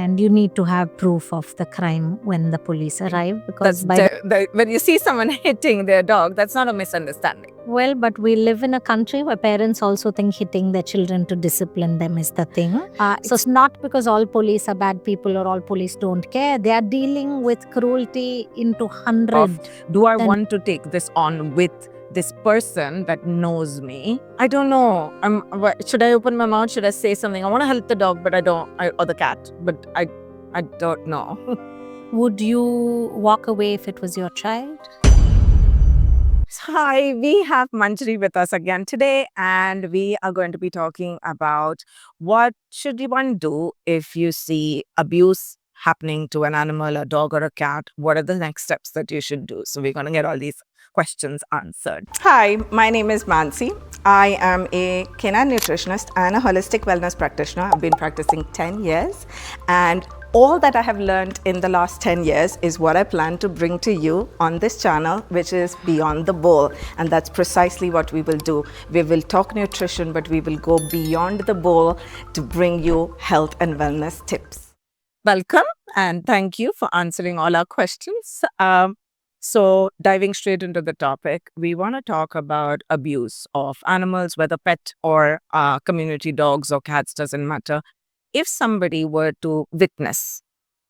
and you need to have proof of the crime when the police arrive, because when you see someone hitting their dog, that's not a misunderstanding. Well, but we live in a country where parents also think hitting their children to discipline them is the thing. So it's not because all police are bad people or all police don't care. They are dealing with cruelty into hundreds. Do I want to take this on with this person that knows me? I don't know. Should I open my mouth? Should I say something? I want to help the dog, but or the cat, but I don't know. Would you walk away if it was your child? Hi, we have Manjari with us again today, and we are going to be talking about what should one do if you see abuse happening to an animal, a dog or a cat. What are the next steps that you should do? So we're going to get all these questions answered. Hi, my name is Mansi. I am a canine nutritionist and a holistic wellness practitioner. I've been practicing 10 years, and all that I have learned in the last 10 years is what I plan to bring to you on this channel, which is Beyond the Bowl. And that's precisely what we will do. We will talk nutrition, but we will go beyond the bowl to bring you health and wellness tips. Welcome, and thank you for answering all our questions. So diving straight into the topic, we want to talk about abuse of animals, whether pet or community dogs or cats, doesn't matter. If somebody were to witness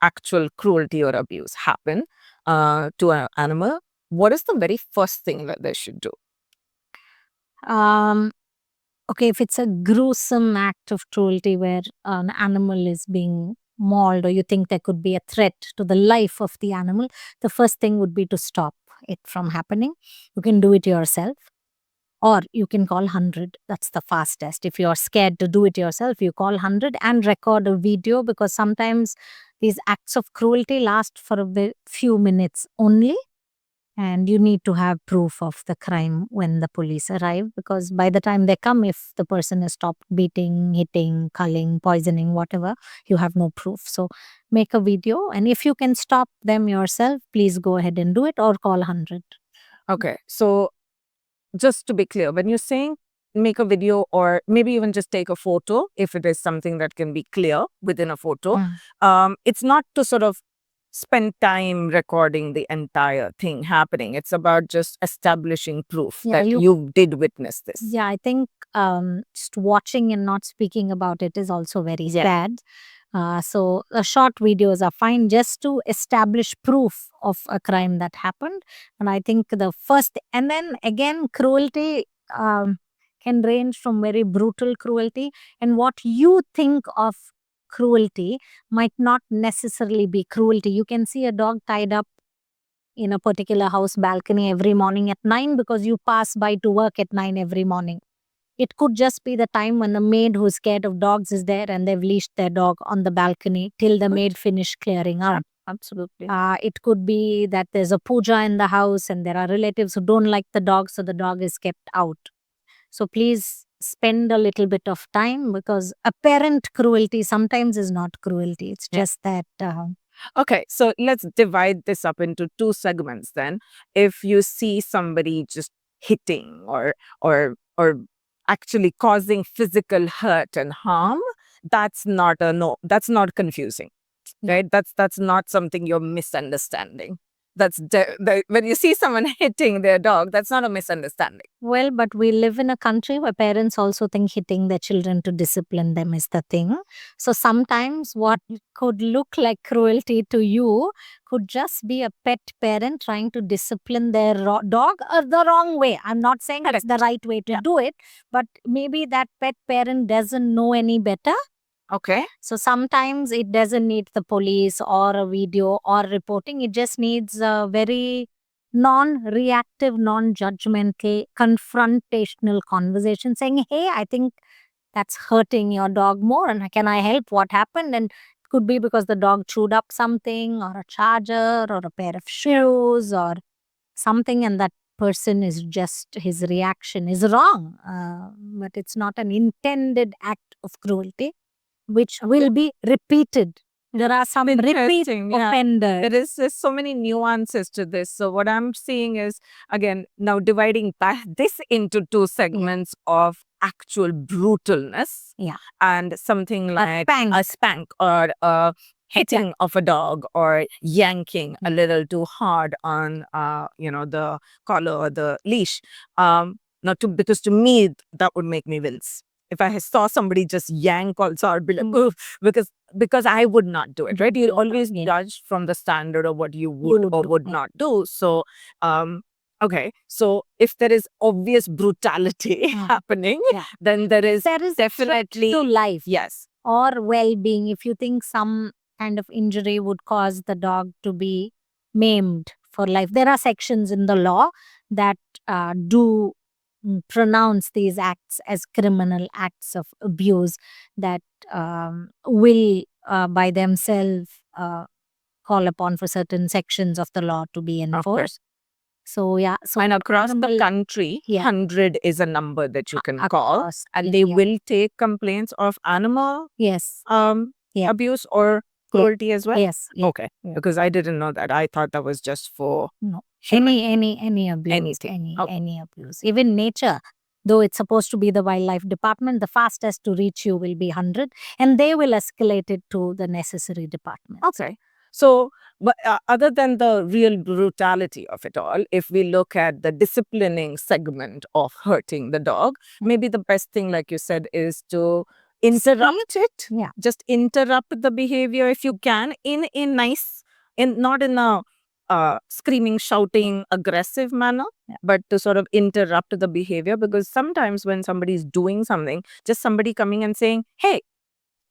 actual cruelty or abuse happen to an animal, what is the very first thing that they should do? Okay, if it's a gruesome act of cruelty where an animal is being mauled, or you think there could be a threat to the life of the animal, the first thing would be to stop it from happening. You can do it yourself, or you can call 100. That's the fastest. If you're scared to do it yourself, you call 100 and record a video, because sometimes these acts of cruelty last for a few minutes only. And you need to have proof of the crime when the police arrive, because by the time they come, if the person has stopped beating, hitting, culling, poisoning, whatever, you have no proof. So make a video, and if you can stop them yourself, please go ahead and do it, or call 100. Okay, so just to be clear, when you're saying make a video or maybe even just take a photo, if it is something that can be clear within a photo, it's not to sort of spend time recording the entire thing happening. It's about just establishing proof that you did witness this. Yeah, I think just watching and not speaking about it is also very sad. So short videos are fine just to establish proof of a crime that happened. And I think the first, and then again, cruelty can range from very brutal cruelty, and what you think of cruelty might not necessarily be cruelty. You can see a dog tied up in a particular house balcony every morning at 9 because you pass by to work at 9 every morning. It could just be the time when the maid who's scared of dogs is there and they've leashed their dog on the balcony till the maid finished clearing up. Absolutely. It could be that there's a puja in the house and there are relatives who don't like the dog, so the dog is kept out. So please spend a little bit of time, because apparent cruelty sometimes is not cruelty. It's just that. Okay, so let's divide this up into two segments then. If you see somebody just hitting or actually causing physical hurt and harm, that's not confusing, right? That's not something you're misunderstanding. When you see someone hitting their dog, that's not a misunderstanding. Well, but we live in a country where parents also think hitting their children to discipline them is the thing. So sometimes what could look like cruelty to you could just be a pet parent trying to discipline their dog the wrong way. I'm not saying it's the right way to do it, but maybe that pet parent doesn't know any better. Okay. So sometimes it doesn't need the police or a video or reporting. It just needs a very non-reactive, non-judgmental, confrontational conversation saying, hey, I think that's hurting your dog more, and can I help? What happened? And it could be because the dog chewed up something, or a charger, or a pair of shoes, or something, and that person is just, his reaction is wrong. But it's not an intended act of cruelty, which will be repeated. There are some repeat offenders. There's so many nuances to this. So what I'm seeing is, again, now dividing this into two segments of actual brutalness and something like a spank or hitting of a dog or yanking a little too hard on, the collar or the leash. Because to me, that would make me wince. If I saw somebody just yank also, I'd be like, "Ugh," because I would not do it, right? You always judge from the standard of what you would or would not do. So, okay. So if there is obvious brutality happening, then there is definitely to life. Yes. Or well-being. If you think some kind of injury would cause the dog to be maimed for life, there are sections in the law that do pronounce these acts as criminal acts of abuse that will by themselves call upon for certain sections of the law to be enforced. So yeah, so And across the criminal- country, Yeah. 100 is a number that you can call, across and they India. will take complaints of animal Yes. Yeah. abuse or cruelty as well. Yes. Yeah. Okay, because I didn't know that. I thought that was just for No. human. Any abuse. Anything. Okay. Any abuse. Even nature, though it's supposed to be the wildlife department, the fastest to reach you will be 100, and they will escalate it to the necessary department. Okay. So, but other than the real brutality of it all, if we look at the disciplining segment of hurting the dog, maybe the best thing, like you said, is to interrupt it. Yeah. Just interrupt the behavior if you can in a nice, not in a screaming, shouting, aggressive manner, but to sort of interrupt the behavior. Because sometimes when somebody is doing something, just somebody coming and saying, "Hey,"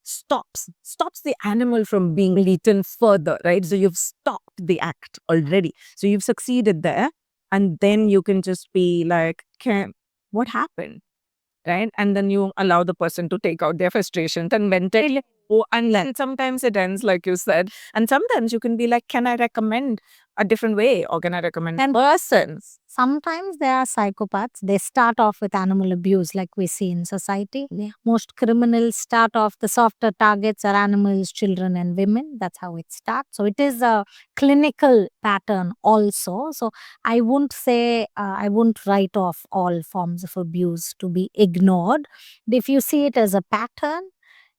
stops the animal from being beaten further, right? So you've stopped the act already. So you've succeeded there. And then you can just be like, what happened? Right? And then you allow the person to take out their frustration and ventilate. And then sometimes it ends, like you said. And sometimes you can be like, can I recommend a different way? Or can I recommend persons? Sometimes there are psychopaths. They start off with animal abuse, like we see in society. Most criminals start off, the softer targets are animals, children, and women. That's how it starts. So it is a clinical pattern also. So I wouldn't say, I wouldn't write off all forms of abuse to be ignored. If you see it as a pattern,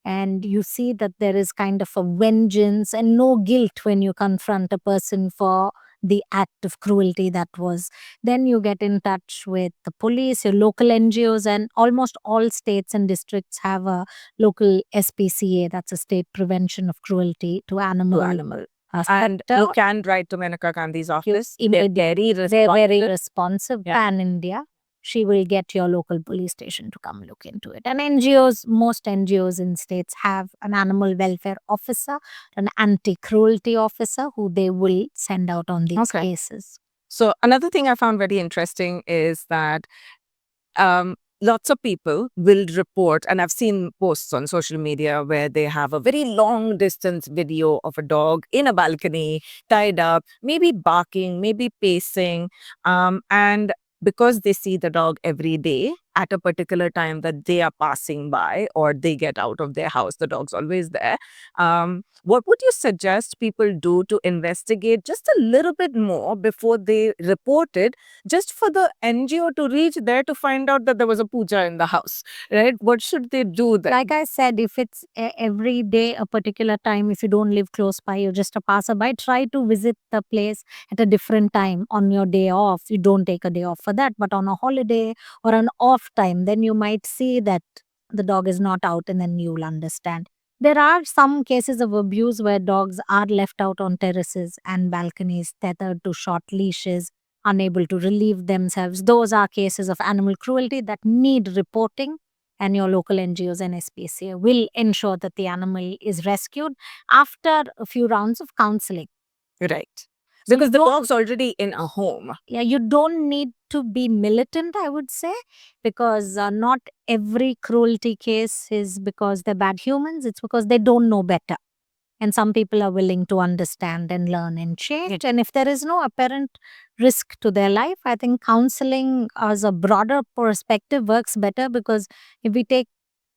and you see that there is kind of a vengeance and no guilt when you confront a person for the act of cruelty that was, then you get in touch with the police, your local NGOs, and almost all states and districts have a local SPCA, that's a state prevention of cruelty to animal. And you can write to Menaka Gandhi's office. They're They're very responsive. Pan India. She will get your local police station to come look into it. And NGOs, most NGOs in states have an animal welfare officer, an anti-cruelty officer who they will send out on these cases. So another thing I found very interesting is that lots of people will report, and I've seen posts on social media where they have a very long distance video of a dog in a balcony, tied up, maybe barking, maybe pacing, and because they see the dog every day at a particular time that they are passing by or they get out of their house, the dog's always there. What would you suggest people do to investigate just a little bit more before they report it, just for the NGO to reach there to find out that there was a puja in the house, right? What should they do then? Like I said, if it's every day, a particular time, if you don't live close by, you're just a passerby, try to visit the place at a different time on your day off. You don't take a day off for that, but on a holiday or an off time, then you might see that the dog is not out, and then you'll understand. There are some cases of abuse where dogs are left out on terraces and balconies, tethered to short leashes, unable to relieve themselves. Those are cases of animal cruelty that need reporting, and your local NGOs and SPCA will ensure that the animal is rescued after a few rounds of counseling. Right. Because the dog's already in a home. Yeah, you don't need to be militant, I would say, because not every cruelty case is because they're bad humans. It's because they don't know better. And some people are willing to understand and learn and change. And if there is no apparent risk to their life, I think counseling as a broader perspective works better, because if we take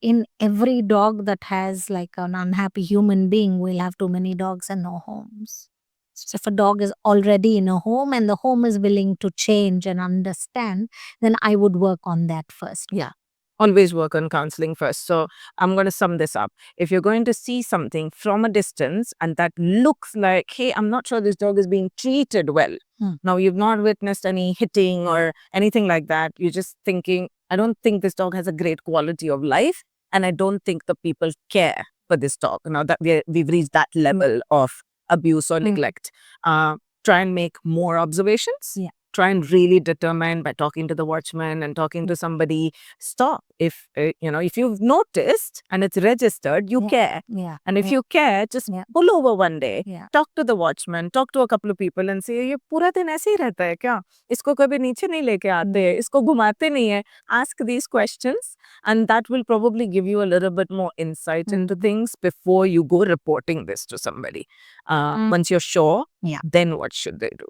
in every dog that has like an unhappy human being, we'll have too many dogs and no homes. So if a dog is already in a home and the home is willing to change and understand, then I would work on that first. Yeah. always work on counseling first. So I'm going to sum this up. If you're going to see something from a distance and that looks like, hey, I'm not sure this dog is being treated well. Now, you've not witnessed any hitting or anything like that. You're just thinking, I don't think this dog has a great quality of life. And I don't think the people care for this dog. Now that we've reached that level of abuse or neglect, try and make more observations. Try and really determine by talking to the watchman and talking to somebody. Stop. If if you've noticed and it's registered, you care. And if you care, just pull over one day, talk to the watchman, talk to a couple of people and say, ये पूरा दिन ऐसे ही रहता है क्या? इसको कभी नीचे नहीं लेके आते, इसको घुमाते नहीं है. Ask these questions, and that will probably give you a little bit more insight into things before you go reporting this to somebody. Once you're sure, then what should they do?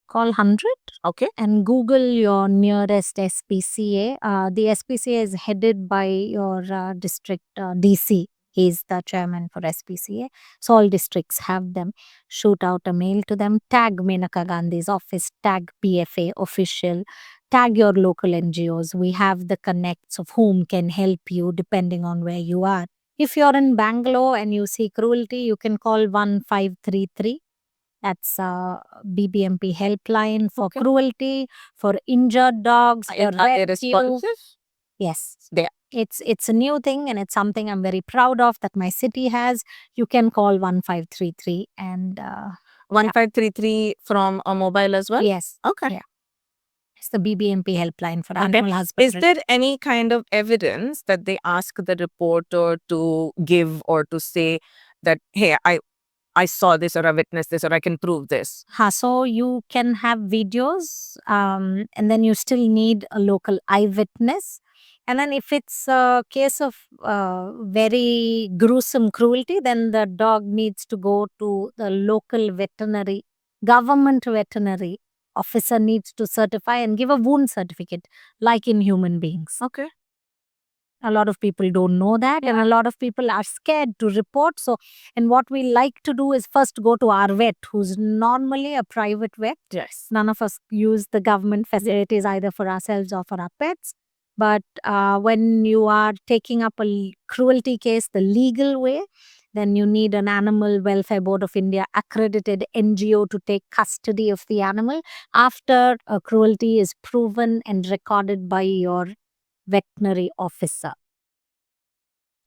Call 100. Okay. And Google your nearest SPCA. The SPCA is headed by your district DC. He's the chairman for SPCA. So all districts have them. Shoot out a mail to them. Tag Menaka Gandhi's office. Tag PFA official. Tag your local NGOs. We have the connects of whom can help you depending on where you are. If you're in Bangalore and you see cruelty, you can call 1533. That's BBMP helpline for cruelty, for injured dogs, for Are they rescue. responsive? Yes. They It's a new thing and it's something I'm very proud of that my city has. You can call 1533 and 1533 from a mobile as well? yes. Okay. Yeah. It's the BBMP helpline for Okay. animal husbandry. Is there any kind of evidence that they ask the reporter to give or to say that, hey, I saw this or I witnessed this or I can prove this? So you can have videos and then you still need a local eyewitness. And then if it's a case of very gruesome cruelty, then the dog needs to go to the local veterinary, government veterinary officer needs to certify and give a wound certificate like in human beings. Okay. A lot of people don't know that and a lot of people are scared to report. So, and what we like to do is first go to our vet, who's normally a private vet. Yes. None of us use the government facilities either for ourselves or for our pets. But when you are taking up a cruelty case the legal way, then you need an Animal Welfare Board of India accredited NGO to take custody of the animal after a cruelty is proven and recorded by your veterinary officer.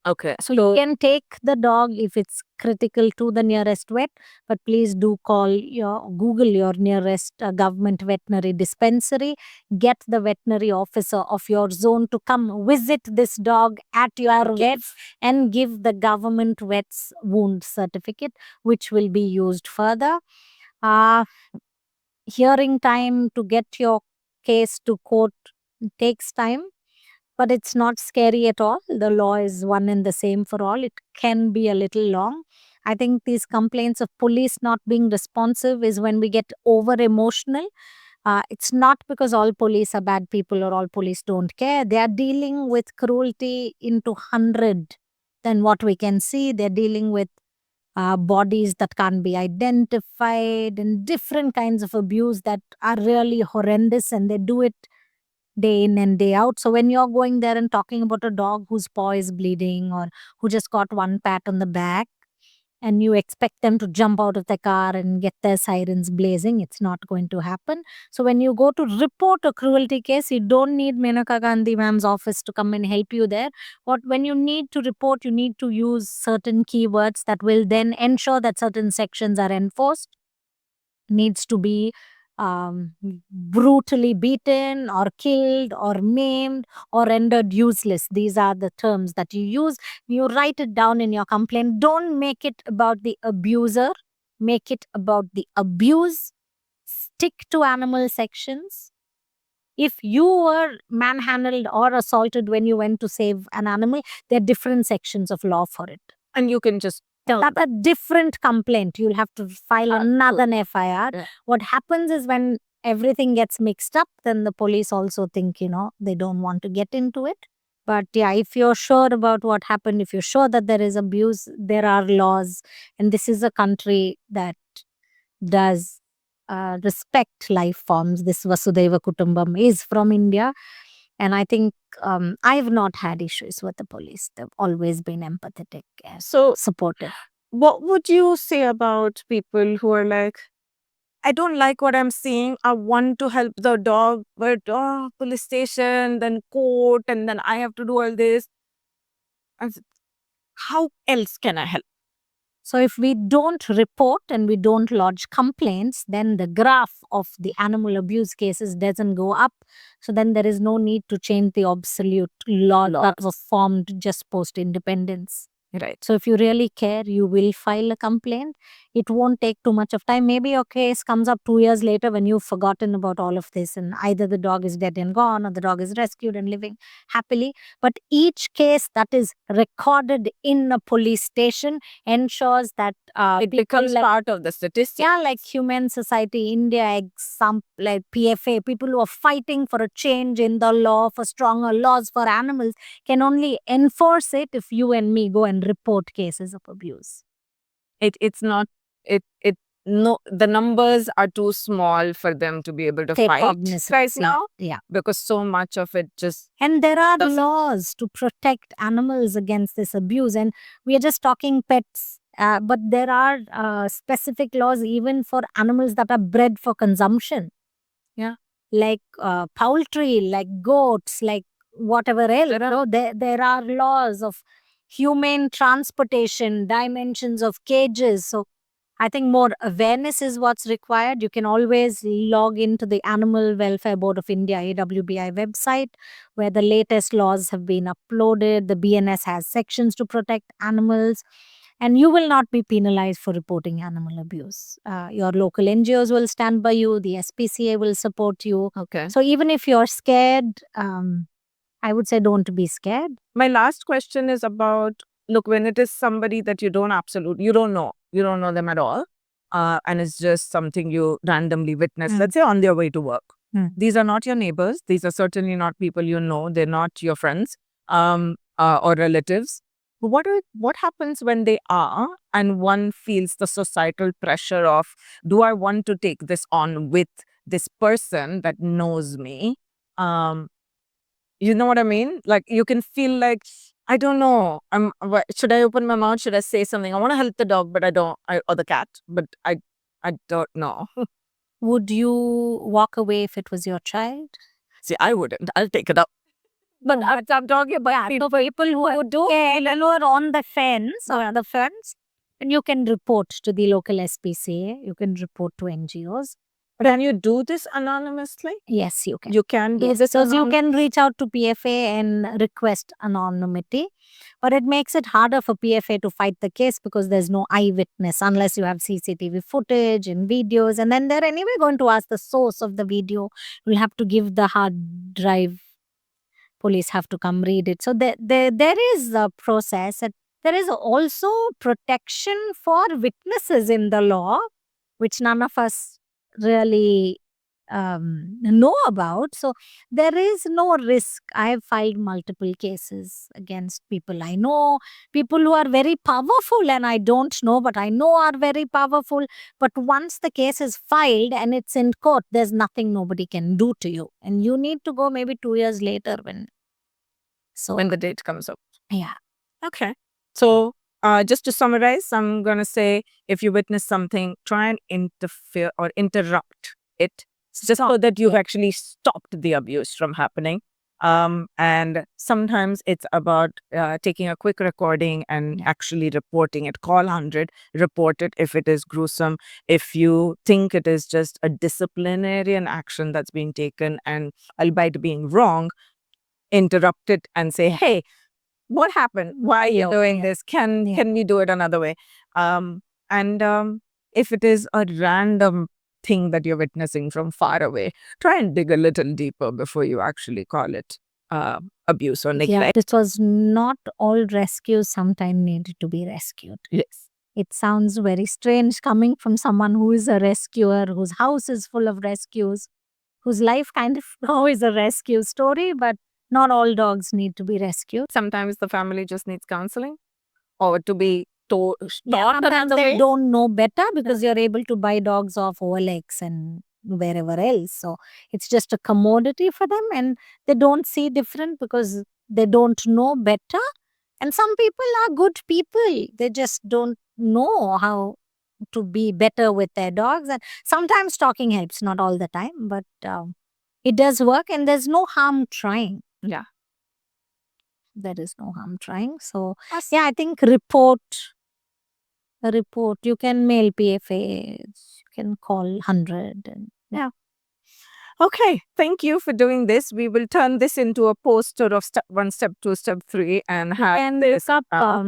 Okay. So you can take the dog if it's critical to the nearest vet, but please do Google your nearest government veterinary dispensary. Get the veterinary officer of your zone to come visit this dog at your vet and give the government vet's wound certificate, which will be used further. Hearing time to get your case to court takes time. But it's not scary at all. The law is one and the same for all. It can be a little long. I think these complaints of police not being responsive is when we get over emotional. It's not because all police are bad people or all police don't care. They are dealing with cruelty into 100 than what we can see. They're dealing with bodies that can't be identified and different kinds of abuse that are really horrendous, and they do it day in and day out. So when you're going there and talking about a dog whose paw is bleeding or who just got one pat on the back, and you expect them to jump out of the car and get their sirens blazing, it's not going to happen. So when you go to report a cruelty case, you don't need Menaka Gandhi ma'am's office to come and help you there. When you need to report, you need to use certain keywords that will then ensure that certain sections are enforced. Needs to be brutally beaten or killed or maimed or rendered useless. These are the terms that you use. You write it down in your complaint. Don't make it about the abuser. Make it about the abuse. Stick to animal sections. If you were manhandled or assaulted when you went to save an animal, there are different sections of law for it. And you can just That's a different complaint. You'll have to file another FIR. Yeah. What happens is when everything gets mixed up, then the police also think, they don't want to get into it. But yeah, if you're sure about what happened, if you're sure that there is abuse, there are laws. And this is a country that does respect life forms. This Vasudhaiva Kutumbam is from India. And I think I've not had issues with the police. They've always been empathetic and So, supportive. what would you say about people who are like, I don't like what I'm seeing. I want to help the dog, but police station, then court, and then I have to do all this. And how else can I help? So if we don't report and we don't lodge complaints, then the graph of the animal abuse cases doesn't go up. So then there is no need to change the obsolete law that was formed just post independence. Right. So if you really care, you will file a complaint. It won't take too much of time. Maybe your case comes up 2 years later when you've forgotten about all of this, and either the dog is dead and gone or the dog is rescued and living happily. But each case that is recorded in a police station ensures that It becomes part of the statistics. yeah, like Humane Society India, like PFA, people who are fighting for a change in the law, for stronger laws for animals, can only enforce it if you and me go and report cases of abuse. It's not no, the numbers are too small for them to be able to Take fight cognizance, right now, yeah. because so much of it just And there are doesn't- laws to protect animals against this abuse. And we are just talking pets, but there are specific laws even for animals that are bred for consumption. Yeah. Like poultry, like goats, like whatever else. There are laws of humane transportation, dimensions of cages. So I think more awareness is what's required. You can always log into the Animal Welfare Board of India, AWBI website, where the latest laws have been uploaded. The BNS has sections to protect animals, and you will not be penalized for reporting animal abuse. Your local NGOs will stand by you, the SPCA will support you. okay. So even if you're scared, I would say don't be scared. My last question is about, look, when it is somebody that you don't know them at all, and it's just something you randomly witness, let's say on their way to work. These are not your neighbors. These are certainly not people you know. They're not your friends or relatives. What happens when they are, and one feels the societal pressure of, do I want to take this on with this person that knows me? You know what I mean? Like, you can feel like, I don't know. Should I open my mouth? Should I say something? I want to help the dog, but or the cat, but I don't know. Would you walk away if it was your child? See, I wouldn't. I'll take it up. But I'm talking about people who do and who are on the fence or the fence, and you can report to the local SPCA. You can report to NGOs. But can you do this anonymously? Yes, you can. You can do Yes, this. so you can reach out to PFA and request anonymity, but it makes it harder for PFA to fight the case because there's no eyewitness unless you have CCTV footage and videos, and then they're anyway going to ask the source of the video. You'll have to give the hard drive. Police have to come read it. So there is a process, and there is also protection for witnesses in the law, which none of us really know about. So there is no risk. I have filed multiple cases against people I know, people who are very powerful and I don't know, but I know are very powerful. But once the case is filed and it's in court, there's nothing nobody can do to you. And you need to go maybe 2 years later when the date comes up. Yeah. Okay. So just to summarize, I'm going to say, if you witness something, try and interfere or interrupt it, just so that you've actually stopped the abuse from happening. And sometimes it's about taking a quick recording and actually reporting it. Call 100, report it if it is gruesome. If you think it is just a disciplinarian action that's being taken, and albeit being wrong, interrupt it and say, hey, what happened? Why are you doing this? Can we do it another way? And if it is a random thing that you're witnessing from far away, try and dig a little deeper before you actually call it abuse or neglect. Yeah, this was not all rescues sometimes needed to be rescued. Yes. It sounds very strange coming from someone who is a rescuer, whose house is full of rescues, whose life kind of now is a rescue story, but not all dogs need to be rescued. Sometimes the family just needs counseling or to be taught Sometimes they don't know better because you're able to buy dogs off OLX and wherever else. So it's just a commodity for them, and they don't see different because they don't know better. And some people are good people, they just don't know how to be better with their dogs. And sometimes talking helps, not all the time, but it does work, and there's no harm trying. Yeah. There is no harm trying. So yeah, I think report. You can mail PFAs, you can call 100, and yeah. Okay, thank you for doing this. We will turn this into a poster of step 1, step 2, step 3, and have And this look up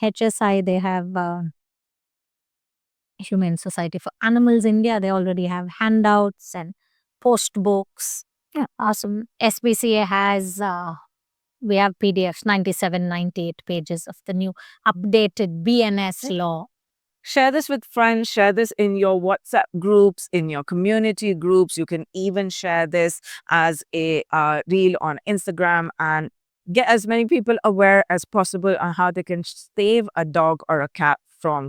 HSI, they have Humane Society for Animals India, they already have handouts and post books. Yeah, awesome. SPCA has we have PDFs, 97, 98 pages of the new updated BNS law. Share this with friends, share this in your WhatsApp groups, in your community groups. You can even share this as a reel on Instagram, and get as many people aware as possible on how they can save a dog or a cat from